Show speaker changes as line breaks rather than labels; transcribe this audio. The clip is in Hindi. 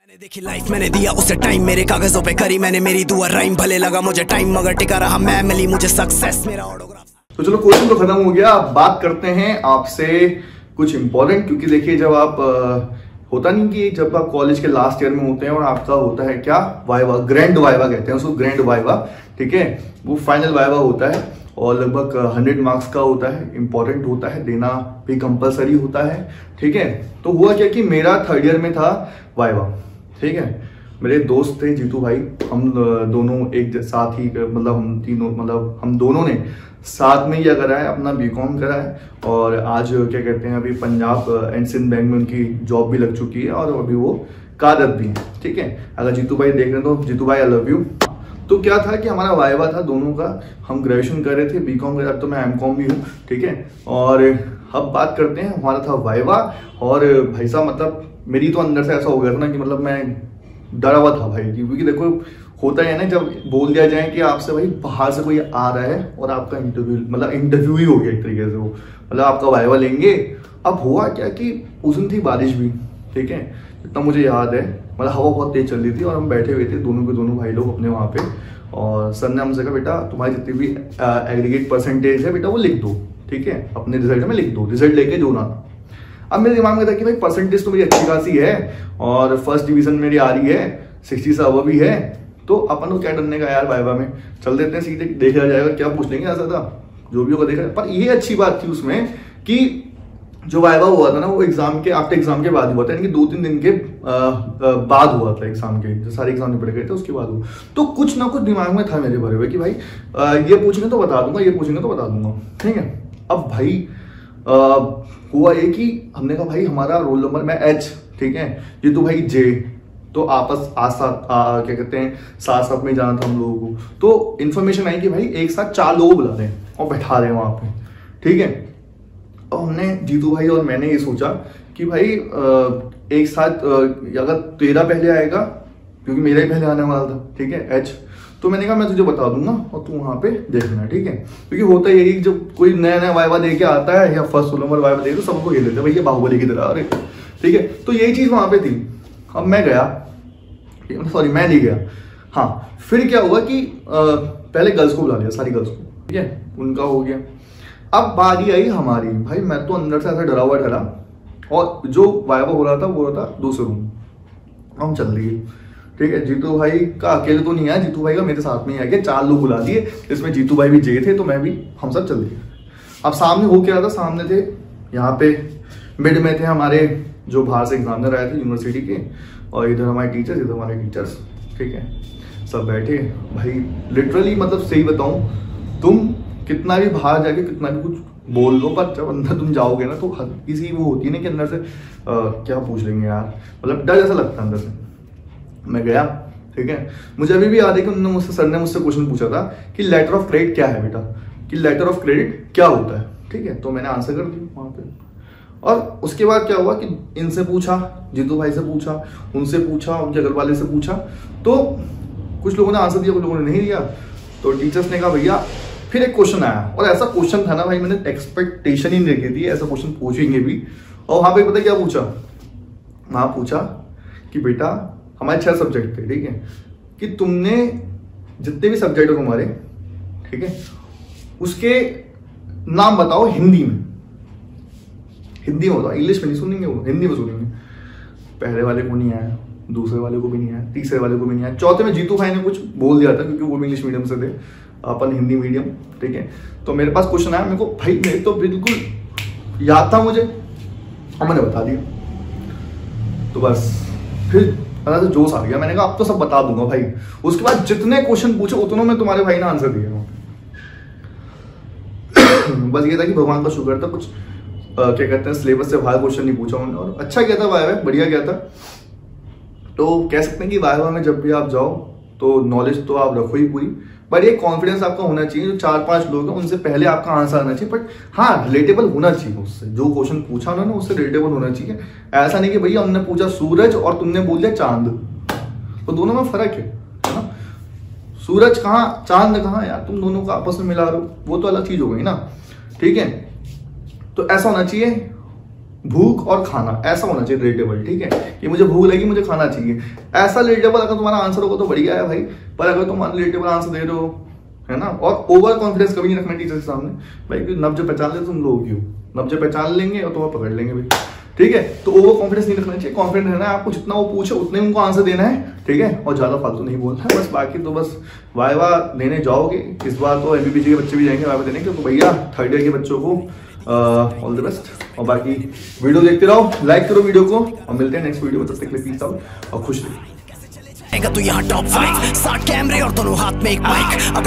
मैंने देखी लाइफ, मैंने दिया उसे टाइम, मेरे कागजों पे करी मैंने मेरी दुआ राइम। भले लगा मुझे टाइम मगर टिका रहा मैं, मिली मुझे सक्सेस मेरा ऑटोग्राफ।
तो चलो क्वेश्चन तो खत्म हो गया। अब बात करते हैं आपसे कुछ इंपॉर्टेंट, क्योंकि देखिए जब आप होता नहीं कि जब आप कॉलेज के लास्ट ईयर में होते हैं और आपका होता है क्या वाइवा, ग्रैंड वाइवा कहते हैं उसको, ग्रैंड वाइवा, ठीक है। वो फाइनल वाइवा होता है और लगभग 100 मार्क्स का होता है, इंपॉर्टेंट होता है, देना भी कंपलसरी होता है, ठीक है। तो हुआ क्या कि मेरा 3rd ईयर में था वाइवा, ठीक है। मेरे दोस्त थे जीतू भाई, हम दोनों एक साथ ही, मतलब हम तीनों, मतलब हम दोनों ने साथ में ही करा है, अपना बीकॉम करा है और आज क्या कहते हैं अभी पंजाब एंड सिंध बैंक में उनकी जॉब भी लग चुकी है और अभी वो कार्यरत भी है, ठीक है। अगर जीतू भाई देख रहे हैं तो जीतू भाई आई लव यू। तो क्या था कि हमारा वाइवा था दोनों का, हम ग्रेजुएशन कर रहे थे, बीकॉम कर रहे, अब तो मैं एमकॉम भी हूँ, ठीक है। और अब बात करते हैं, हमारा था वाइवा और भाई साहब मतलब मेरी तो अंदर से ऐसा हो गया था ना कि मतलब मैं डरा हुआ था भाई, क्योंकि देखो होता है ना जब बोल दिया जाए कि आपसे भाई बाहर से कोई आ रहा है और आपका इंटरव्यू, मतलब इंटरव्यू ही हो गया एक तरीके से, वो मतलब आपका वाइवा लेंगे। अब हुआ क्या कि उस दिन थी बारिश भी, ठीक है, जितना मुझे याद है, मतलब हवा बहुत तेज चल रही थी और हम बैठे हुए थे दोनों के दोनों भाई लोग अपने वहाँ पे, और सर ने हमसे कहा बेटा तुम्हारी जितनी भी एग्रीगेट परसेंटेज है बेटा वो लिख दो, ठीक है, अपने रिजल्ट में लिख दो, रिजल्ट लेके जो ना। अब मेरे दिमाग में था कि भाई परसेंटेज तो मेरी अच्छी खासी है और फर्स्ट डिवीजन मेरी आ रही है, 60 से अबव भी है, तो अपन को क्या डरने का यार, वाइवा में चल देते हैं सीधे, देखा जाएगा क्या पूछ लेंगे, ऐसा था जो भी होगा देखा। पर ये अच्छी बात थी उसमें कि जो वाइवा हुआ था ना वो एग्जाम के आफ्टर एग्जाम के बाद हुआ था, यानी कि 2-3 दिन के बाद हुआ था एग्जाम के, जो सारे एग्जाम निपट गए थे उसके बाद हुआ। तो कुछ ना कुछ दिमाग में था मेरे भरे हुए कि भाई ये पूछेंगे तो बता दूंगा, ये पूछेंगे तो बता दूंगा, ठीक है। अब भाई हुआ ये कि हमने कहा भाई हमारा रोल नंबर, मैं H, ठीक है, ये तो भाई J, तो आपस क्या कहते हैं साथ साथ में जाना था हम लोगों को। तो इन्फॉर्मेशन आई कि भाई एक साथ 4 लोग बुला रहे हैं और बैठा रहे हैं वहां पे, ठीक है। और हमने जीतू भाई और मैंने ये सोचा कि भाई एक साथ अगर तेरा पहले आएगा, क्योंकि मेरा ही पहले आने वाला था, ठीक है, H, तो मैंने कहा मैं तुझे बता दूंगा और तू वहां पे देखना, ठीक है। क्योंकि होता यही जब कोई नया नया वाइवा दे के आता है या फर्स्ट नंबर वाइवा दे तो सबको ये लेते हैं भाई ये बाहुबली की तरह, अरे ठीक है। तो यही चीज वहां पे थी। अब मैं गया, सॉरी मैं नहीं गया, हाँ। फिर क्या हुआ कि पहले गर्ल्स को बुला लिया, सारी गर्ल्स को, ठीक है, उनका हो गया। अब बारी आई हमारी, भाई मैं तो अंदर से ऐसा डरा हुआ ठहरा, और जो वाइवा हो रहा था वो रहा था दूसरे रूम, हम चल रही है, ठीक है। जीतू भाई का अकेले तो नहीं आया, जीतू भाई का मेरे साथ में ही आ गया, 4 लोग बुला दिए, इसमें जीतू भाई भी J थे, तो मैं भी, हम सब चल दिए। अब सामने हो क्या रहा था, सामने थे यहाँ पे मिड में थे हमारे जो बाहर से एग्जामिनर आए थे यूनिवर्सिटी के, और इधर हमारे टीचर्स, इधर हमारे टीचर्स, ठीक है, सब बैठे। भाई लिटरली मतलब सही बताऊं, तुम कितना भी बाहर जाके कितना भी कुछ बोल लो, पर जब अंदर तुम जाओगे ना तो किसी वो होती है ना कि अंदर से क्या पूछ लेंगे यार, मतलब डर जैसा लगता है अंदर से। मैं गया, ठीक है, मुझे अभी भी याद है कि उन्होंने मुझसे, सर ने मुझसे क्वेश्चन पूछा था कि लेटर ऑफ क्रेडिट क्या है बेटा, कि लेटर ऑफ क्रेडिट क्या होता है, ठीक है। तो मैंने आंसर कर दिया वहां पे। और उसके बाद क्या हुआ कि इनसे पूछा, जीतू भाई से पूछा, उनसे पूछा, उनके घर वाले से पूछा, तो कुछ लोगों ने आंसर दिया, कुछ लोगों ने नहीं दिया। तो टीचर्स ने कहा भैया, फिर एक क्वेश्चन आया, और ऐसा क्वेश्चन था ना भाई मैंने एक्सपेक्टेशन ही नहीं रखी थी ऐसा क्वेश्चन पूछेंगे भी। और वहां पे पता क्या पूछा, वहां पूछा कि बेटा हमारे 6 सब्जेक्ट थे, ठीक है, कि तुमने जितने भी सब्जेक्ट हो तुम्हारे, ठीक है, उसके नाम बताओ हिंदी में, हिंदी में बताओ, इंग्लिश में नहीं सुनेंगे वो, हिंदी में सुनेंगे। पहले वाले को नहीं आया, दूसरे वाले को भी नहीं आया, तीसरे वाले को भी नहीं आया, चौथे में जीतू भाई ने कुछ बोल दिया था क्योंकि वो भी इंग्लिश मीडियम से थे, अपन हिंदी मीडियम, ठीक है। तो मेरे पास क्वेश्चन आया, मेरे को भाई मेरे तो बिल्कुल याद था मुझे, और मैंने बता दिया। तो बस फिर तो जोश आ गया, मैंने कहा अब तो सब बता दूंगा भाई। उसके बाद जितने क्वेश्चन पूछे उतनों में तुम्हारे भाई ने आंसर दिया। बस ये था कि भगवान का शुक्र था, कुछ क्या कहते हैं सिलेबस से बाहर क्वेश्चन नहीं पूछा उन्होंने, और अच्छा गया था वाइवा, बढ़िया गया था। तो कह सकते हैं कि वाइवा में जब भी आप जाओ तो नॉलेज तो आप रखो ही पूरी, पर ये कॉन्फिडेंस आपका होना चाहिए, जो 4-5 लोग हैं उनसे पहले आपका आंसर आना चाहिए, बट हाँ रिलेटेबल होना चाहिए उससे, जो क्वेश्चन पूछा उन्होंने उससे रिलेटेबल होना चाहिए। ऐसा नहीं कि भैया उन्होंने पूछा सूरज और तुमने बोल दिया चांद, तो दोनों में फर्क है ना, सूरज कहाँ चांद कहाँ यार, तुम दोनों को आपस में मिला रहे हो, वो तो अलग चीज हो गई ना, ठीक है। तो ऐसा होना चाहिए भूख और खाना ऐसा होना चाहिए रिलेटेबल, ठीक है, कि मुझे भूख लगी मुझे खाना चाहिए, ऐसा रिलेटेबल अगर तुम्हारा आंसर होगा तो बढ़िया है भाई। पर अगर तुम रिलेटेबल आंसर दे रहे हो, है ना, और ओवर कॉन्फिडेंस कभी नहीं रखना टीचर के सामने भाई, क्योंकि नब्ज पहचान ले तुम लोग क्यों, नब्ज पहचान लेंगे और तुम्हें पकड़ लेंगे भाई, ठीक है। तो ओवर कॉन्फिडेंस नहीं रखना चाहिए, कॉन्फिडेंट रहना है आपको, जितना वो पूछे उतने उनको आंसर देना है, ठीक है, और ज्यादा फालतू नहीं बोलना है बस। बाकी तो बस वाइवा देने जाओगे इस बार तो एमपीपीजी के बच्चे भी जाएंगे वाइवा देने के, तो भैया थर्ड ईयर के बच्चों को ऑल द बेस्ट। और बाकी वीडियो देखते रहो, लाइक करो वीडियो को, और मिलते हैं नेक्स्ट वीडियो में, तब तक के लिए पीस आउट और खुश रहिए।
तू यहाँ टॉप 5 60 कैमरे और दोनों हाथ में एक माइक।